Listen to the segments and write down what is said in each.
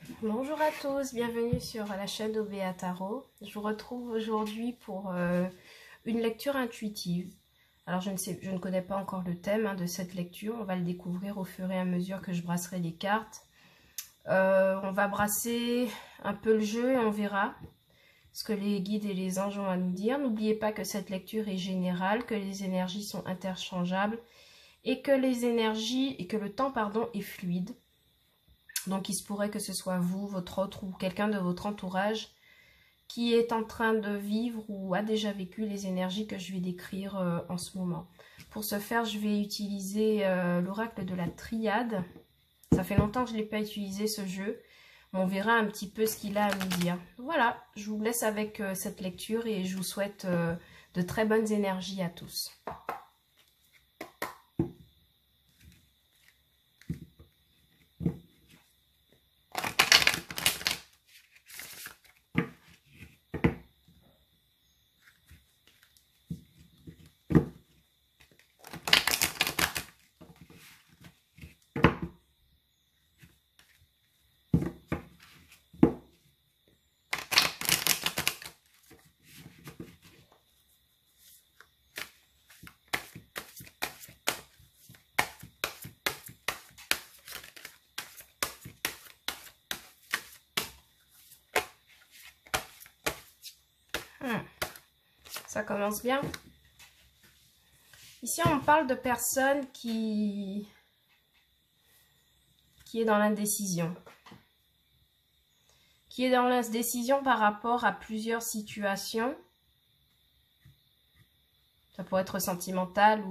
Bonjour à tous, bienvenue sur la chaîne d'Obéa Tarot. Je vous retrouve aujourd'hui pour une lecture intuitive. Alors je ne connais pas encore le thème de cette lecture, on va le découvrir au fur et à mesure que je brasserai les cartes. On va brasser un peu le jeu et on verra ce que les guides et les anges ont à nous dire. N'oubliez pas que cette lecture est générale, que les énergies sont interchangeables et que le temps est fluide. Donc, il se pourrait que ce soit vous, votre autre ou quelqu'un de votre entourage qui est en train de vivre ou a déjà vécu les énergies que je vais décrire en ce moment. Pour ce faire, je vais utiliser l'oracle de la triade. Ça fait longtemps que je n'ai pas utilisé ce jeu. On verra un petit peu ce qu'il a à nous dire. Voilà, je vous laisse avec cette lecture et je vous souhaite de très bonnes énergies à tous. Ça commence bien. Ici, on parle de personnes qui est dans l'indécision. Qui est dans l'indécision par rapport à plusieurs situations. Ça pourrait être sentimental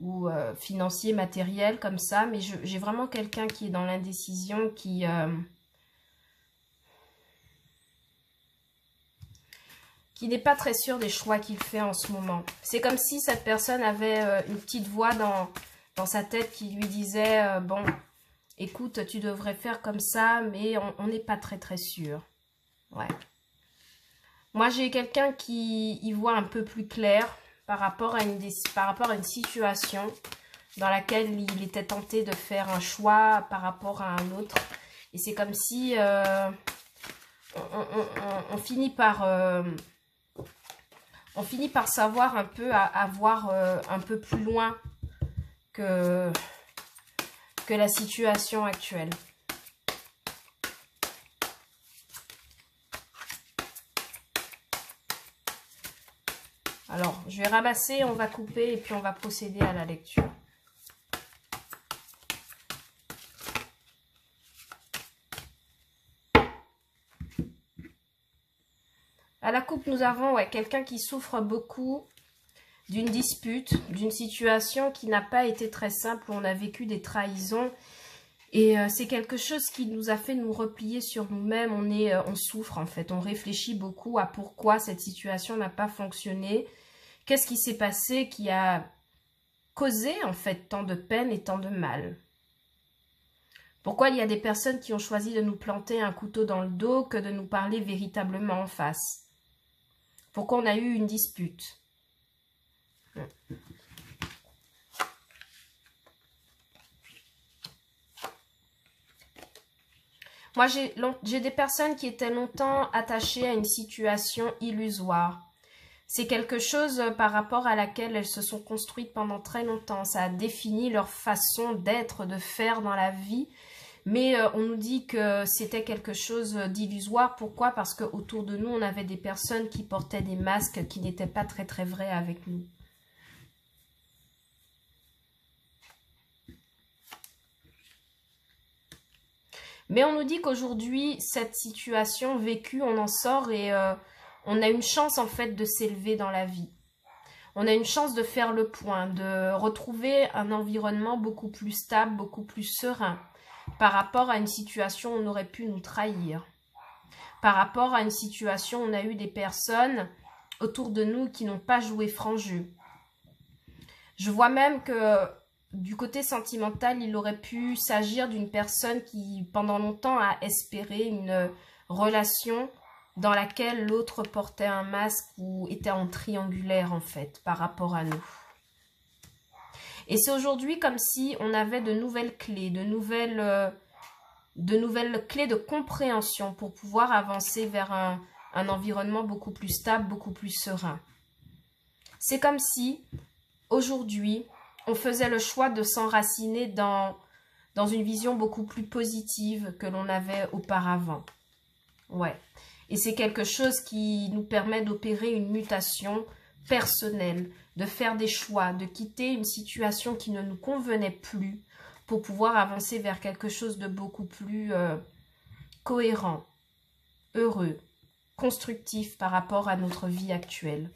ou financier, matériel, comme ça. Mais j'ai vraiment quelqu'un qui est dans l'indécision, qui n'est pas très sûr des choix qu'il fait en ce moment. C'est comme si cette personne avait une petite voix dans sa tête qui lui disait bon, écoute, tu devrais faire comme ça, mais on n'est pas très sûr. Ouais. Moi, j'ai quelqu'un qui y voit un peu plus clair par rapport à une situation dans laquelle il était tenté de faire un choix par rapport à un autre. Et c'est comme si on finit par savoir un peu, à voir un peu plus loin que la situation actuelle. Alors, je vais ramasser, on va couper et puis on va procéder à la lecture. À la coupe, nous avons quelqu'un qui souffre beaucoup d'une dispute, d'une situation qui n'a pas été très simple, où on a vécu des trahisons. Et c'est quelque chose qui nous a fait nous replier sur nous-mêmes. On souffre en fait, on réfléchit beaucoup à pourquoi cette situation n'a pas fonctionné. Qu'est-ce qui s'est passé qui a causé en fait tant de peine et tant de mal? Pourquoi il y a des personnes qui ont choisi de nous planter un couteau dans le dos que de nous parler véritablement en face? Pourquoi on a eu une dispute? Moi, j'ai des personnes qui étaient longtemps attachées à une situation illusoire. C'est quelque chose par rapport à laquelle elles se sont construites pendant très longtemps. Ça a défini leur façon d'être, de faire dans la vie. Mais on nous dit que c'était quelque chose d'illusoire. Pourquoi? Parce qu'autour de nous, on avait des personnes qui portaient des masques qui n'étaient pas très vrais avec nous. Mais on nous dit qu'aujourd'hui, cette situation vécue, on en sort et on a une chance en fait de s'élever dans la vie. On a une chance de faire le point, de retrouver un environnement beaucoup plus stable, beaucoup plus serein par rapport à une situation où on aurait pu nous trahir. Par rapport à une situation où on a eu des personnes autour de nous qui n'ont pas joué franc jeu. Je vois même que du côté sentimental, il aurait pu s'agir d'une personne qui, pendant longtemps, a espéré une relation dans laquelle l'autre portait un masque ou était en triangulaire, en fait, par rapport à nous. Et c'est aujourd'hui comme si on avait de nouvelles clés, de nouvelles de nouvelles clés de compréhension pour pouvoir avancer vers un environnement beaucoup plus stable, beaucoup plus serein. C'est comme si, aujourd'hui, on faisait le choix de s'enraciner dans une vision beaucoup plus positive que l'on avait auparavant. Ouais. Et c'est quelque chose qui nous permet d'opérer une mutation personnelle, de faire des choix, de quitter une situation qui ne nous convenait plus pour pouvoir avancer vers quelque chose de beaucoup plus cohérent, heureux, constructif par rapport à notre vie actuelle.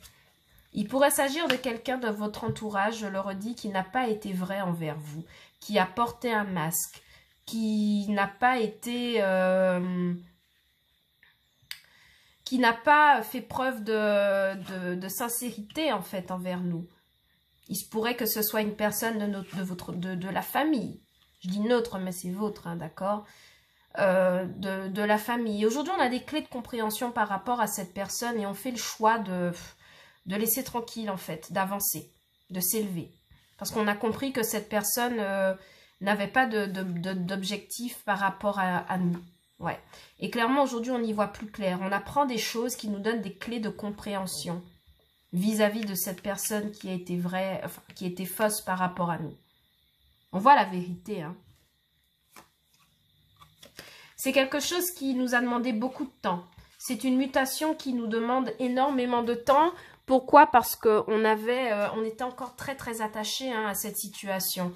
Il pourrait s'agir de quelqu'un de votre entourage, je le redis, qui n'a pas été vrai envers vous, qui a porté un masque, qui n'a pas été... qui n'a pas fait preuve de sincérité, en fait, envers nous. Il se pourrait que ce soit une personne de la famille. Je dis notre, mais c'est votre, hein, d'accord, de la famille. Aujourd'hui, on a des clés de compréhension par rapport à cette personne et on fait le choix de laisser tranquille, en fait, d'avancer, de s'élever. Parce qu'on a compris que cette personne n'avait pas d'objectif par rapport à nous. Ouais. Et clairement, aujourd'hui, on y voit plus clair. On apprend des choses qui nous donnent des clés de compréhension vis-à-vis de cette personne qui a été vraie, enfin, qui était fausse par rapport à nous. On voit la vérité, hein. C'est quelque chose qui nous a demandé beaucoup de temps. C'est une mutation qui nous demande énormément de temps. Pourquoi? Parce qu'on était encore très très attachés, hein, à cette situation.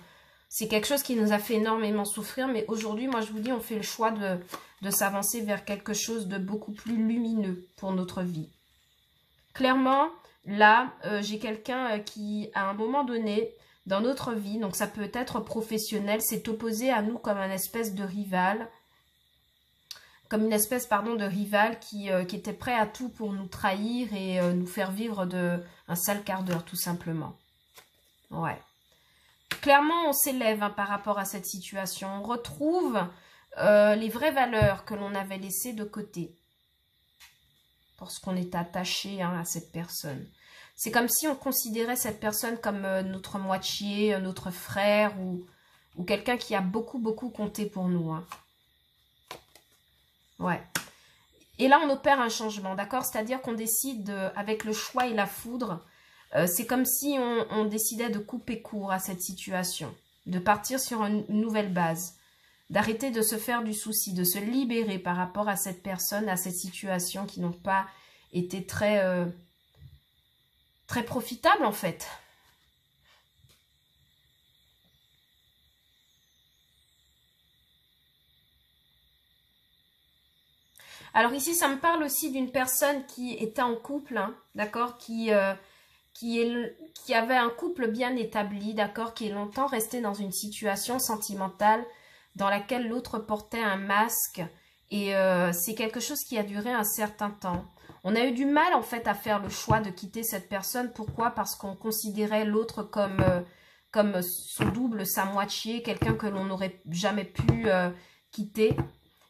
C'est quelque chose qui nous a fait énormément souffrir, mais aujourd'hui, moi je vous dis, on fait le choix de s'avancer vers quelque chose de beaucoup plus lumineux pour notre vie. Clairement, là, j'ai quelqu'un qui, à un moment donné, dans notre vie, donc ça peut être professionnel, s'est opposé à nous comme une espèce de rival, qui était prêt à tout pour nous trahir et nous faire vivre un sale quart d'heure, tout simplement. Ouais. Clairement, on s'élève, hein, par rapport à cette situation. On retrouve les vraies valeurs que l'on avait laissées de côté. Parce qu'on est attaché, hein, à cette personne. C'est comme si on considérait cette personne comme notre moitié, notre frère ou quelqu'un qui a beaucoup, beaucoup compté pour nous, hein. Ouais. Et là, on opère un changement, d'accord? C'est-à-dire qu'on décide, avec le choix et la foudre, c'est comme si on décidait de couper court à cette situation, de partir sur une nouvelle base, d'arrêter de se faire du souci, de se libérer par rapport à cette personne, à cette situation qui n'ont pas été très profitables, en fait. Alors ici, ça me parle aussi d'une personne qui était en couple, hein, d'accord, qui avait un couple bien établi, d'accord, qui est longtemps resté dans une situation sentimentale dans laquelle l'autre portait un masque. Et c'est quelque chose qui a duré un certain temps. On a eu du mal, en fait, à faire le choix de quitter cette personne. Pourquoi? Parce qu'on considérait l'autre comme son double, sa moitié, quelqu'un que l'on n'aurait jamais pu quitter.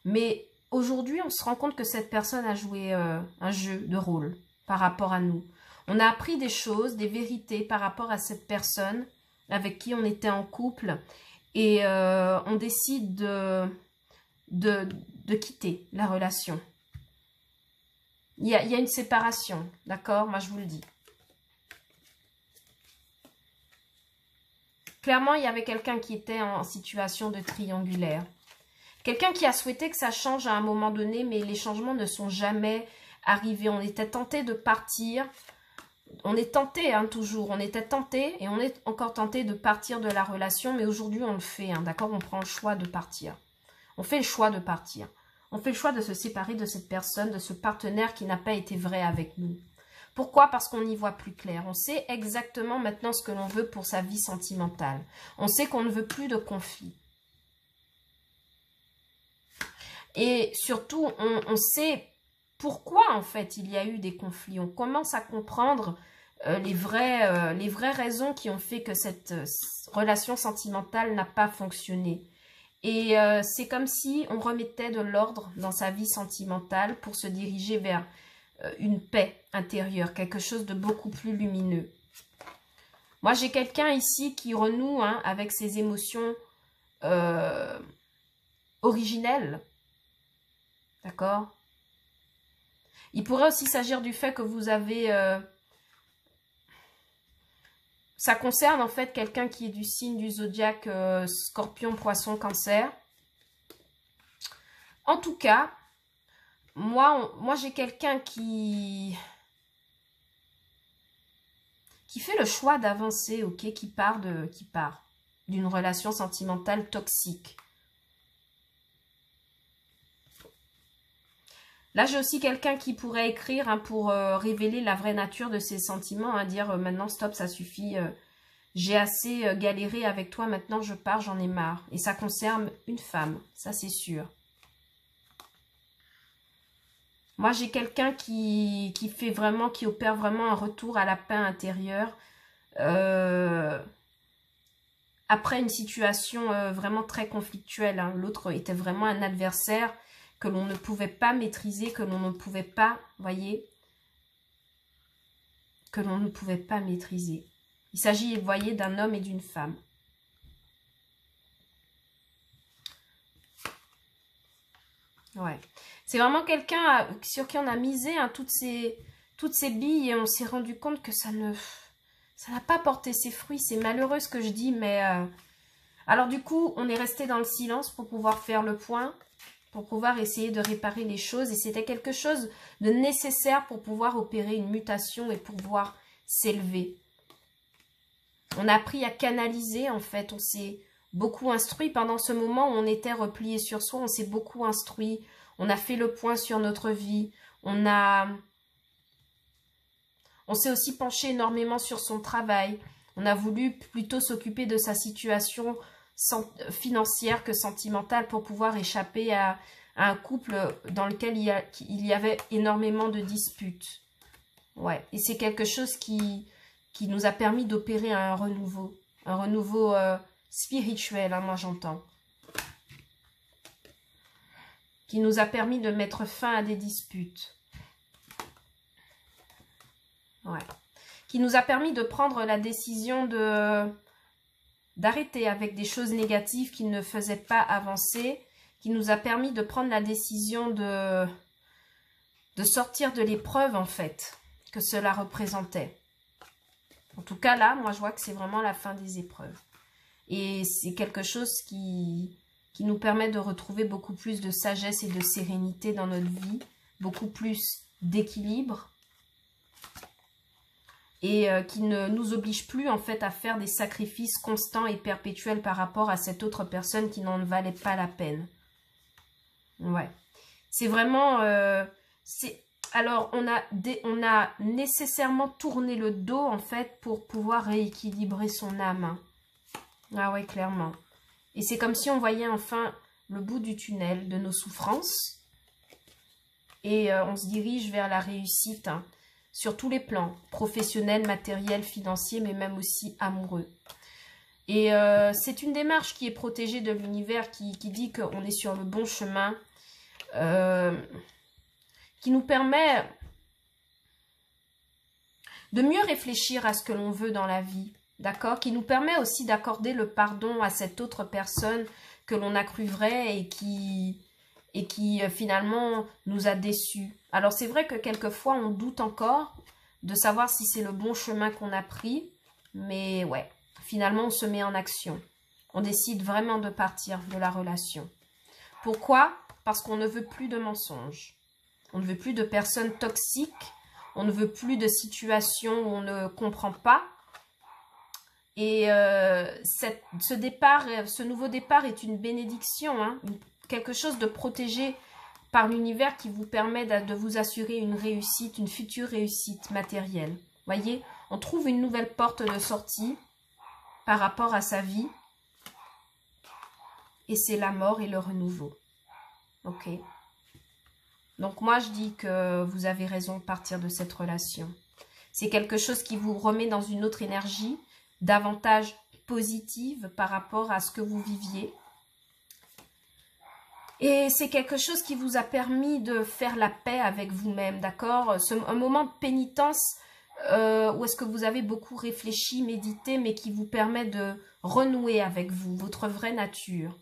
Mais aujourd'hui, on se rend compte que cette personne a joué un jeu de rôle par rapport à nous. On a appris des choses, des vérités par rapport à cette personne avec qui on était en couple. Et on décide de quitter la relation. Il y a une séparation, d'accord? Moi, je vous le dis. Clairement, il y avait quelqu'un qui était en situation de triangulaire. Quelqu'un qui a souhaité que ça change à un moment donné, mais les changements ne sont jamais arrivés. On était tenté de partir. On est tenté, hein, toujours. On était tenté et on est encore tenté de partir de la relation, mais aujourd'hui, on le fait, hein, d'accord? On prend le choix de partir. On fait le choix de partir. On fait le choix de se séparer de cette personne, de ce partenaire qui n'a pas été vrai avec nous. Pourquoi? Parce qu'on y voit plus clair. On sait exactement maintenant ce que l'on veut pour sa vie sentimentale. On sait qu'on ne veut plus de conflit. Et surtout, on sait pourquoi, en fait, il y a eu des conflits. On commence à comprendre les vraies raisons qui ont fait que cette relation sentimentale n'a pas fonctionné. Et c'est comme si on remettait de l'ordre dans sa vie sentimentale pour se diriger vers une paix intérieure, quelque chose de beaucoup plus lumineux. Moi, j'ai quelqu'un ici qui renoue, hein, avec ses émotions originelle. D'accord? Il pourrait aussi s'agir du fait que vous avez... ça concerne en fait quelqu'un qui est du signe du zodiaque Scorpion, Poisson, Cancer. En tout cas, moi j'ai quelqu'un qui fait le choix d'avancer, ok, qui part d'une relation sentimentale toxique. Là, j'ai aussi quelqu'un qui pourrait écrire hein, pour révéler la vraie nature de ses sentiments, hein, dire maintenant stop, ça suffit, j'ai assez galéré avec toi, maintenant je pars, j'en ai marre. Et ça concerne une femme, ça c'est sûr. Moi, j'ai quelqu'un qui opère vraiment un retour à la paix intérieure après une situation vraiment très conflictuelle. Hein. L'autre était vraiment un adversaire que l'on ne pouvait pas maîtriser, que l'on ne pouvait pas, voyez, que l'on ne pouvait pas maîtriser. Il s'agit, vous voyez, d'un homme et d'une femme. Ouais. C'est vraiment quelqu'un sur qui on a misé hein, toutes ces billes et on s'est rendu compte que ça n'a pas porté ses fruits. C'est malheureux ce que je dis, mais... Alors du coup, on est resté dans le silence pour pouvoir faire le point, pour pouvoir essayer de réparer les choses. Et c'était quelque chose de nécessaire pour pouvoir opérer une mutation et pour pouvoir s'élever. On a appris à canaliser, en fait. On s'est beaucoup instruit. Pendant ce moment où on était replié sur soi, on s'est beaucoup instruit. On a fait le point sur notre vie. On s'est aussi penché énormément sur son travail. On a voulu plutôt s'occuper de sa situation financière que sentimentale pour pouvoir échapper à un couple dans lequel il y avait énormément de disputes. Ouais, et c'est quelque chose qui nous a permis d'opérer un renouveau spirituel, hein, moi j'entends. Qui nous a permis de mettre fin à des disputes. Ouais. Qui nous a permis de prendre la décision d'arrêter avec des choses négatives qui ne faisaient pas avancer, qui nous a permis de prendre la décision de sortir de l'épreuve, en fait, que cela représentait. En tout cas, là, moi, je vois que c'est vraiment la fin des épreuves. Et c'est quelque chose qui nous permet de retrouver beaucoup plus de sagesse et de sérénité dans notre vie, beaucoup plus d'équilibre, et qui ne nous oblige plus en fait à faire des sacrifices constants et perpétuels par rapport à cette autre personne qui n'en valait pas la peine. Ouais. C'est vraiment... alors, on a nécessairement tourné le dos en fait pour pouvoir rééquilibrer son âme. Hein. Ah ouais, clairement. Et c'est comme si on voyait enfin le bout du tunnel de nos souffrances. Et on se dirige vers la réussite, hein, sur tous les plans, professionnels, matériels, financiers, mais même aussi amoureux. Et c'est une démarche qui est protégée de l'univers, qui dit qu'on est sur le bon chemin, qui nous permet de mieux réfléchir à ce que l'on veut dans la vie, d'accord? Qui nous permet aussi d'accorder le pardon à cette autre personne que l'on a cru vraie et qui finalement nous a déçus. Alors c'est vrai que quelquefois on doute encore de savoir si c'est le bon chemin qu'on a pris, mais ouais, finalement on se met en action. On décide vraiment de partir de la relation. Pourquoi? Parce qu'on ne veut plus de mensonges. On ne veut plus de personnes toxiques. On ne veut plus de situations où on ne comprend pas. Et ce nouveau départ est une bénédiction, hein, quelque chose de protégé par l'univers qui vous permet de vous assurer une réussite, une future réussite matérielle. Voyez, on trouve une nouvelle porte de sortie par rapport à sa vie. Et c'est la mort et le renouveau. Ok. Donc moi, je dis que vous avez raison de partir de cette relation. C'est quelque chose qui vous remet dans une autre énergie, davantage positive par rapport à ce que vous viviez. Et c'est quelque chose qui vous a permis de faire la paix avec vous-même, d'accord? Un moment de pénitence où est-ce que vous avez beaucoup réfléchi, médité, mais qui vous permet de renouer avec vous, votre vraie nature.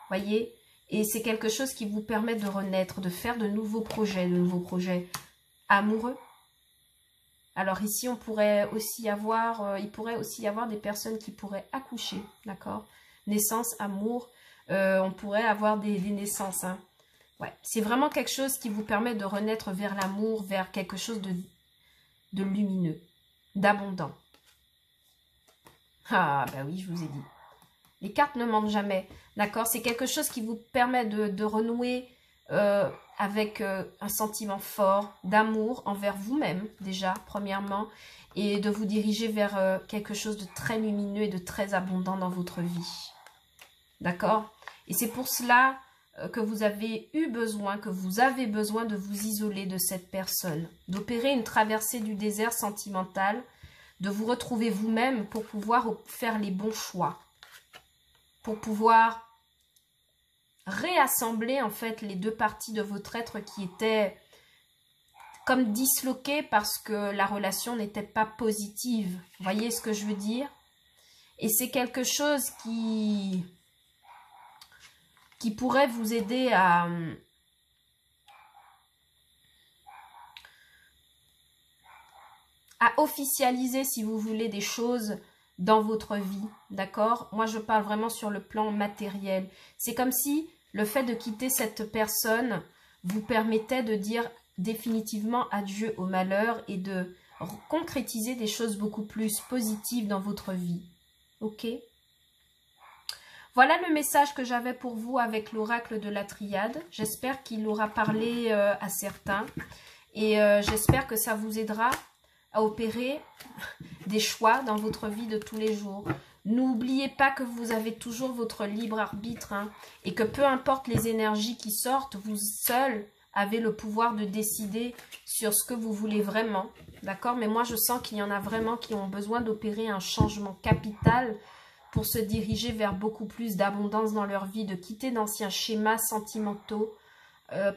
Voyez? Et c'est quelque chose qui vous permet de renaître, de faire de nouveaux projets amoureux. Alors ici, il pourrait aussi y avoir des personnes qui pourraient accoucher, d'accord? Naissance, amour, on pourrait avoir des naissances, hein. Ouais, c'est vraiment quelque chose qui vous permet de renaître vers l'amour, vers quelque chose de lumineux, d'abondant. Ah, bah oui, je vous ai dit. Les cartes ne mentent jamais, d'accord? C'est quelque chose qui vous permet de renouer avec un sentiment fort d'amour envers vous-même, déjà, premièrement, et de vous diriger vers quelque chose de très lumineux et de très abondant dans votre vie. D'accord? Et c'est pour cela que vous avez besoin de vous isoler de cette personne, d'opérer une traversée du désert sentimental, de vous retrouver vous-même pour pouvoir faire les bons choix, pour pouvoir réassembler en fait les deux parties de votre être qui étaient comme disloquées parce que la relation n'était pas positive. Vous voyez ce que je veux dire? Et c'est quelque chose qui pourrait vous aider à officialiser, si vous voulez, des choses dans votre vie, d'accord? Moi, je parle vraiment sur le plan matériel. C'est comme si le fait de quitter cette personne vous permettait de dire définitivement adieu au malheur et de concrétiser des choses beaucoup plus positives dans votre vie, ok? Voilà le message que j'avais pour vous avec l'oracle de la triade. J'espère qu'il aura parlé à certains et j'espère que ça vous aidera à opérer des choix dans votre vie de tous les jours. N'oubliez pas que vous avez toujours votre libre arbitre, hein, et que peu importe les énergies qui sortent, vous seul avez le pouvoir de décider sur ce que vous voulez vraiment. D'accord? Mais moi, je sens qu'il y en a vraiment qui ont besoin d'opérer un changement capital pour se diriger vers beaucoup plus d'abondance dans leur vie, de quitter d'anciens schémas sentimentaux,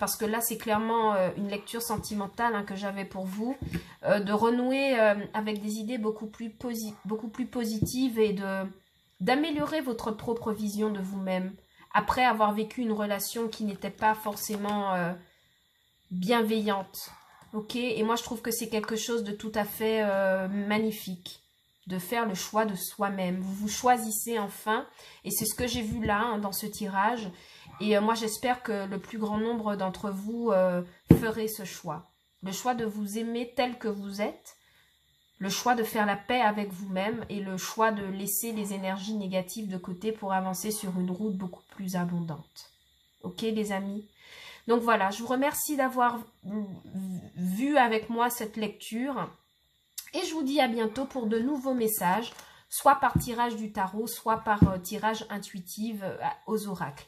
parce que là, c'est clairement une lecture sentimentale, hein, que j'avais pour vous, de renouer avec des idées beaucoup plus positives et d'améliorer votre propre vision de vous-même, après avoir vécu une relation qui n'était pas forcément bienveillante. Ok? Et moi, je trouve que c'est quelque chose de tout à fait magnifique, de faire le choix de soi-même. Vous vous choisissez enfin, et c'est ce que j'ai vu là, hein, dans ce tirage. Et moi, j'espère que le plus grand nombre d'entre vous ferait ce choix. Le choix de vous aimer tel que vous êtes, le choix de faire la paix avec vous-même et le choix de laisser les énergies négatives de côté pour avancer sur une route beaucoup plus abondante. Ok, les amis? Donc voilà, je vous remercie d'avoir vu avec moi cette lecture. Et je vous dis à bientôt pour de nouveaux messages, soit par tirage du tarot, soit par tirage intuitif aux oracles.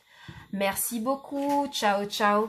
Merci beaucoup. Ciao, ciao.